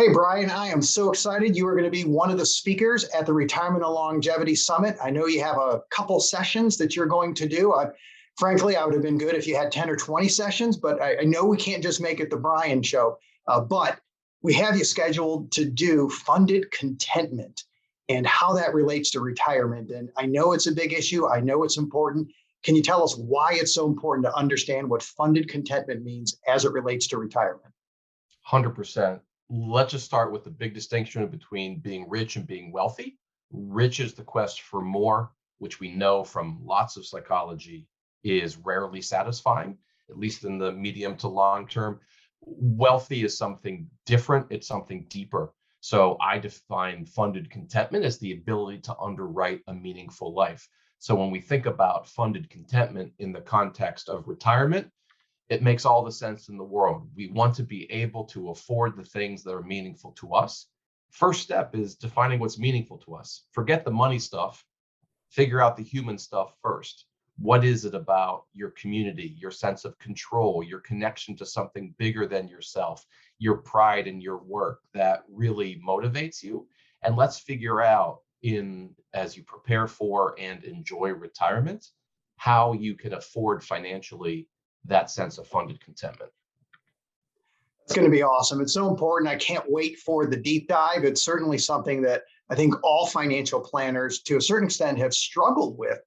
Hey, Brian, I am so excited. You are going to be one of the speakers at the Retirement and Longevity Summit. I know you have a couple sessions that you're going to do. Frankly, I would have been good if you had 10 or 20 sessions, but I know we can't just make it the Brian show. But we have you scheduled to do funded contentment and how that relates to retirement. And I know it's a big issue. I know it's important. Can you tell us why it's so important to understand what funded contentment means as it relates to retirement? 100%. Let's just start with the big distinction between being rich and being wealthy. Rich is the quest for more, which we know from lots of psychology is rarely satisfying, at least in the medium to long term. Wealthy is something different, it's something deeper. So I define funded contentment as the ability to underwrite a meaningful life. So when we think about funded contentment in the context of retirement, it makes all the sense in the world. We want to be able to afford the things that are meaningful to us. First step is defining what's meaningful to us. Forget the money stuff, figure out the human stuff first. What is it about your community, your sense of control, your connection to something bigger than yourself, your pride in your work that really motivates you? And let's figure out as you prepare for and enjoy retirement, how you can afford financially that sense of funded contentment. It's going to be awesome. It's so important. I can't wait for the deep dive. It's certainly something that I think all financial planners, to a certain extent, have struggled with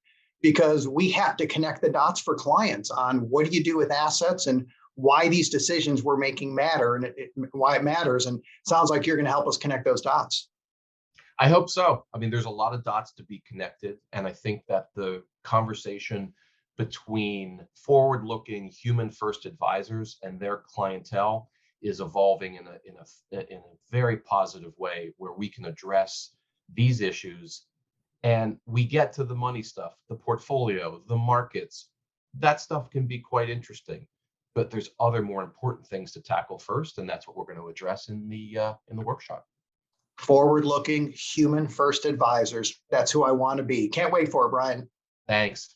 because we have to connect the dots for clients on what do you do with assets and why these decisions we're making matter and why it matters. And it sounds like you're going to help us connect those dots. I hope so. I mean, there's a lot of dots to be connected. And I think that the conversation between forward-looking human-first advisors and their clientele is evolving in a very positive way where we can address these issues and we get to the money stuff, the portfolio, the markets. That stuff can be quite interesting, but there's other more important things to tackle first, and that's what we're going to address in the workshop. Forward-looking human-first advisors. That's who I want to be. Can't wait for it, Brian. Thanks.